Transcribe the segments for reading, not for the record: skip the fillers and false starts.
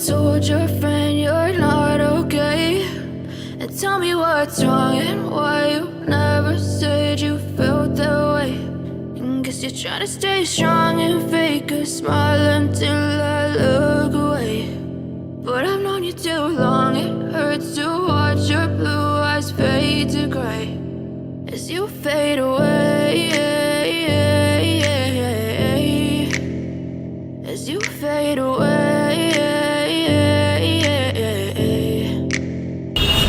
told your friend you're not okay, and tell me what's wrong and why you never said you felt that way. And guess you're trying to stay strong and fake a smile until I look away. But I've known you too long, it hurts to watch your blue eyes fade to gray as you fade away, as you fade away.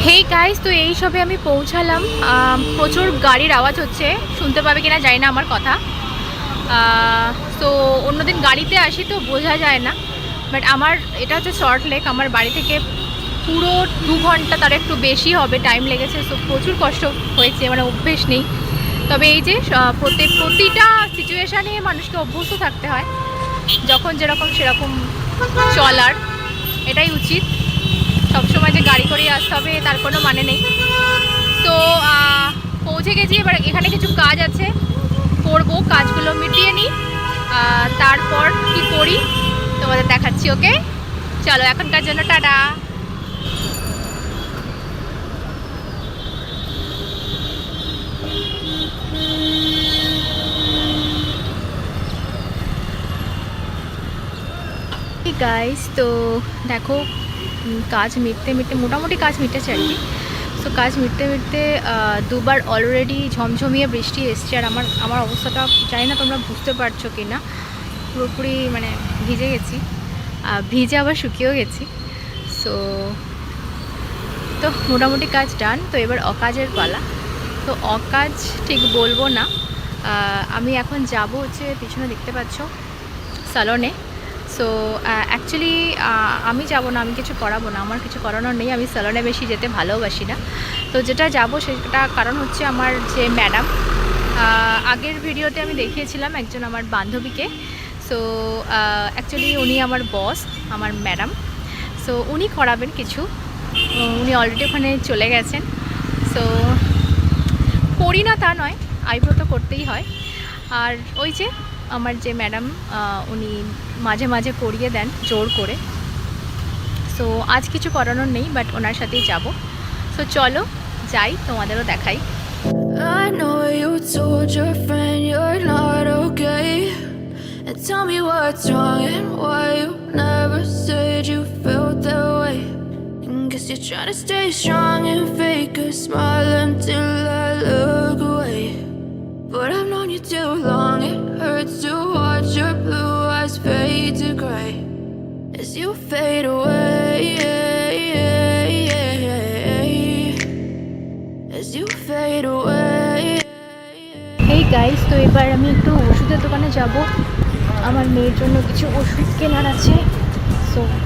Hey guys, তো এই সবে আমি পৌঁছালাম। প্রচুর গাড়ির আওয়াজ হচ্ছে, শুনতে পাবে কিনা জানি না আমার কথা। তো অন্যদিন গাড়িতে আসি তো বোঝা যায় না, বাট আমার এটা হচ্ছে শর্ট লেক। আমার বাড়ি থেকে পুরো 2 ঘন্টা, তার একটু বেশি হবে টাইম লেগেছে। সো প্রচুর কষ্ট হয়েছে, মানে অভ্যেস নেই। তবে এই যে প্রতিটা সিচুয়েশানে মানুষকে অভ্যস্ত থাকতে হয়, যখন যেরকম সেরকম চলার, এটাই উচিত। সবসময় যে গাড়ি করে আসতে হবে তার কোনো মানে নেই। তো পৌঁছে গেছি, এবার এখানে কিছু কাজ আছে, করব, কাজগুলো মিটিয়ে নিই, তারপর কি করি তোমাদের দেখাচ্ছি। ওকে, চলো এখনকার জন্য টাটা। গাইস, তো দেখো কাজ মিটতে মিটতে মোটামুটি কাজ মিটেছে আর কি। সো কাজ মিটতে মিটতে দুবার অলরেডি ঝমঝমিয়ে বৃষ্টি এসছে। আর আমার অবস্থাটা জানি না তোমরা বুঝতে পারছো কি না, পুরোপুরি মানে ভিজে গেছি, ভিজে আবার শুকিয়েও গেছি। সো তো মোটামুটি কাজ ডান। তো এবার অকাজের পালা। তো অকাজ ঠিক বলবো না, আমি এখন যাব হচ্ছে পিছনে দেখতে পাচ্ছ স্যালনে। সো অ্যাকচুয়ালি আমি যাব না, আমি কিছু করাবো না, আমার কিছু করানোর নেই। আমি স্যালনে বেশি যেতে ভালোবাসি না। তো যেটা যাব সেটা কারণ হচ্ছে আমার যে ম্যাডাম, আগের ভিডিওতে আমি দেখিয়েছিলাম একজন আমার বান্ধবীকে। সো অ্যাকচুয়ালি উনি আমার বস, আমার ম্যাডাম। সো উনি করাবেন কিছু, উনি অলরেডি ওখানে চলে গেছেন। সো করি না তা নয়, আইব্রো তো করতেই হয়। আর ওই যে আমার যে ম্যাডাম, উনি মাঝে মাঝে করিয়ে দেন জোর করে। সো আজ কিছু করানোর নেই, বাট ওনার সাথেই যাব। সো চলো যাই, তোমাদেরও দেখাই। I know you told your friend you're not okay, and tell me what's wrong and why you never said you felt that way. And guess you're trying to stay strong and fake a smile until I look away. But I've known you too long, it hurts to watch your blue eyes fade to gray as you fade away, as you fade away. Hey guys, তো এবার আমি একটু ওষুধের দোকানে যাব, আমার মেয়ের জন্য কিছু ওষুধ কেনার আছে।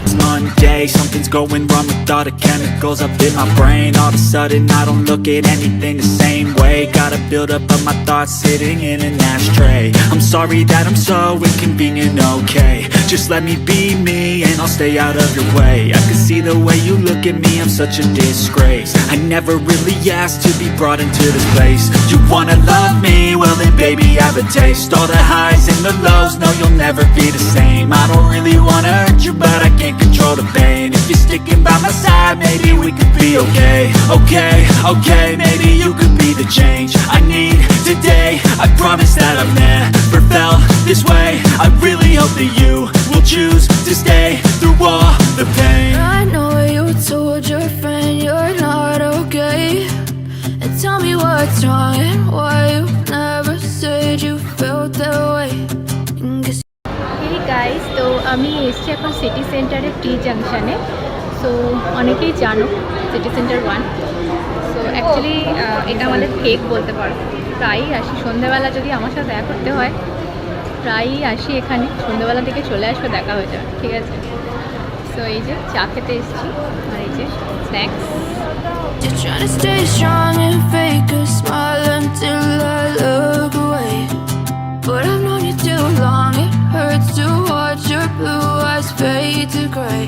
It's Monday, something's going wrong with all the chemicals up in my brain. All of a sudden I don't look at anything the same way. Gotta build up of my thoughts sitting in an ashtray. I'm sorry that I'm so inconvenient, okay. Just let me be me and I'll stay out of your way. I can see the way you look at me, I'm such a disgrace. I never really asked to be brought into this place. You wanna love me? Well then baby have a taste. All the highs and the lows, no you'll never be the same. I don't really wanna hurt you, but I can't control the pain. If you're sticking by my side, maybe we could be okay. Okay, maybe you could be the change I need today. I promise that I've never felt this way. I really hope that you will choose to stay through all the pain. I know you told your friend you're not okay, and tell me what's wrong and why you never said you felt that way. Hey guys, তো আমি এসছি এখন city সেন্টারের টি জাংশনে। So অনেকেই জানো city centre 1। So actually এটা আমাদের fake বলতে পারো। প্রায়ই আসি সন্ধ্যাবেলা, যদি আমার সাথে দেখা করতে হয় প্রায়ই আসি এখানে। সন্ধ্যাবেলা থেকে চলে আসবে, দেখা হয়ে যাবে, ঠিক আছে। সো এই যে চা খেতে এসেছি, আর এই যে snacks. You're trying to stay strong and fake a smile until I look away. But I've known you too long, it hurts to watch your blue eyes fade to gray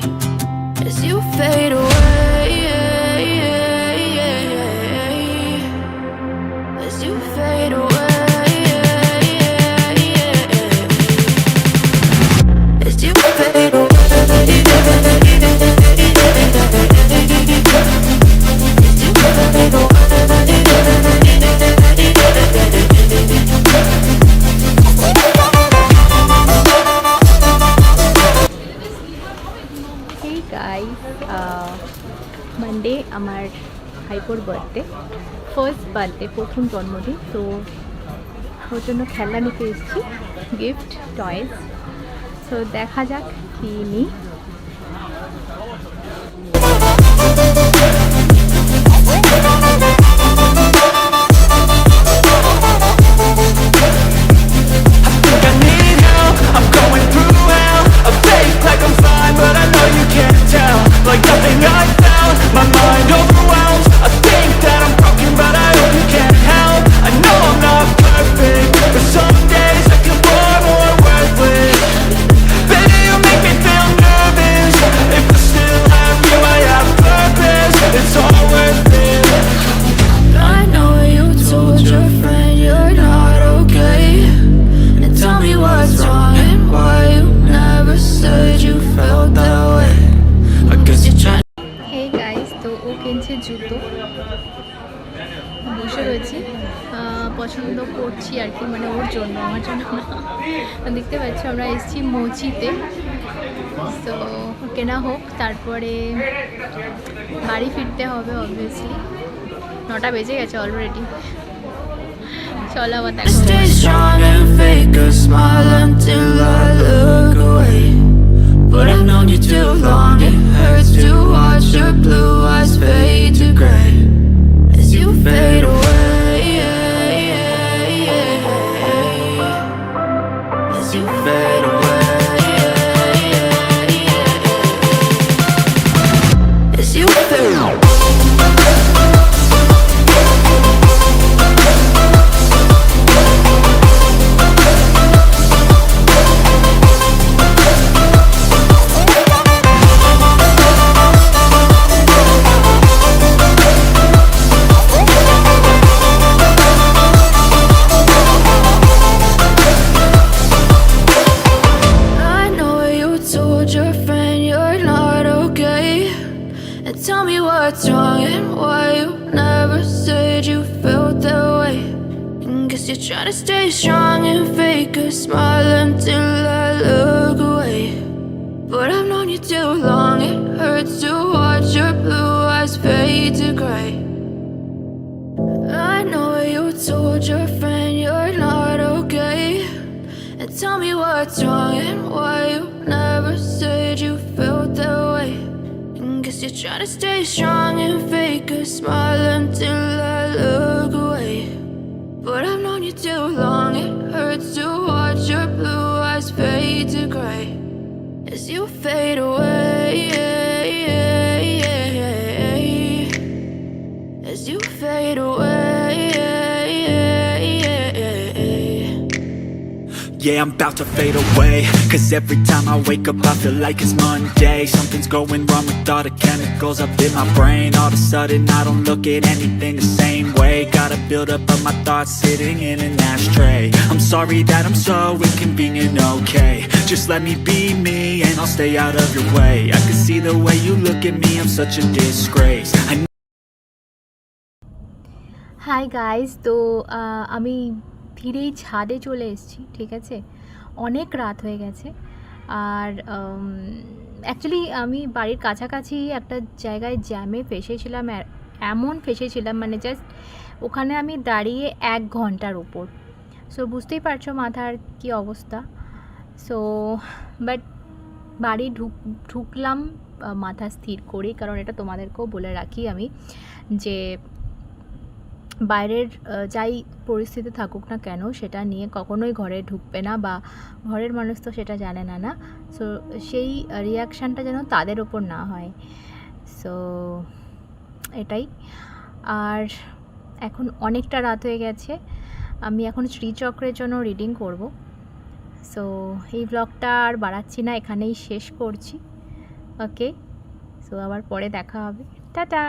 as you fade away, as you fade away, as you fade away. Guys, Monday আমার ভাইপোর birthday, first birthday, প্রথম জন্মদিন। তো ওর জন্য খেলনা নিতে এসেছি, gift, toys. তো দেখা যাক কী নিই। I need help, I'm going through hell. I fake like I'm fine, but I know you can't tell. Like nothing I found, my mind overwhelms. I think that I'm broken, but I hope you can't help. I know I'm not perfect, but some days I feel far more worthless. Baby, you make me feel nervous. If I still have you, I have purpose. It's all worth it. I know you told your friend you're not okay. And tell me what's wrong and why you never said you felt that way. I guess you're trying. Hey guys, তো ও কিনছে জুতো, বসে রয়েছি, পছন্দ করছি আর কি, মানে ওর জন্য, আমার জন্য না। দেখতে পাচ্ছি আমরা এসেছি মোচিতে। তো কেনা হোক, তারপরে বাড়ি ফিরতে হবে অবভিয়াসলি। 9টা বেজে গেছে অলরেডি। চলো আবার দেখা হবে। Stay strong and fake a smile until I look away. But I've known you too long, it hurts to watch your blue eyes fade to gray as you fade away. As you fade away. As you fade away. I know you told your friend you're not okay. And tell me what's wrong and why you never said you felt that way. And guess you're trying to stay strong and fake a smile until I look away. But I've known you too long, it hurts to watch your blue eyes fade to gray. I know you told your friend you're not okay. And tell me what's wrong and why you never said you felt that way. And guess you're trying to stay strong and fake a smile until I look away. But I've known you too long, it hurts to watch your blue eyes fade to gray as you fade away. As you fade away. Yeah, I'm about to fade away. Cause every time I wake up I feel like it's Monday. Something's going wrong with all the chemicals up in my brain. All of a sudden I don't look at anything the same way. Got a buildup of my thoughts sitting in an ashtray. I'm sorry that I'm so inconvenient, okay. Just let me be me and I'll stay out of your way. I can see the way you look at me, I'm such a disgrace. Hi guys, তো আমি ফিরেই ছাদে চলে এসেছি, ঠিক আছে। অনেক রাত হয়ে গেছে। আর অ্যাকচুয়ালি আমি বাড়ির কাছাকাছি একটা জায়গায় জ্যামে ফেসেছিলাম, এমন ফেসেছিলাম মানে জাস্ট ওখানে আমি দাঁড়িয়ে 1 ঘন্টার উপর। সো বুঝতেই পারছো মাথার কি অবস্থা। সো বাট বাড়ি ঢুকলাম মাথা স্থির করেই, কারণ এটা তোমাদেরকেও বলে রাখি আমি যে বাইরের যাই পরিস্থিতি থাকুক না কেন সেটা নিয়ে কখনোই ঘরে ঢুকবে না, বা ঘরের মানুষ তো সেটা জানে না। সো সেই রিয়াকশানটা যেন তাদের ওপর না হয়। সো এটাই। আর এখন অনেকটা রাত হয়ে গেছে, আমি এখন শ্রীচক্রের জন্য রিডিং করব। সো এই ব্লগটা আর বাড়াচ্ছি না, এখানেই শেষ করছি। ওকে, সো আবার পরে দেখা হবে, টাটা।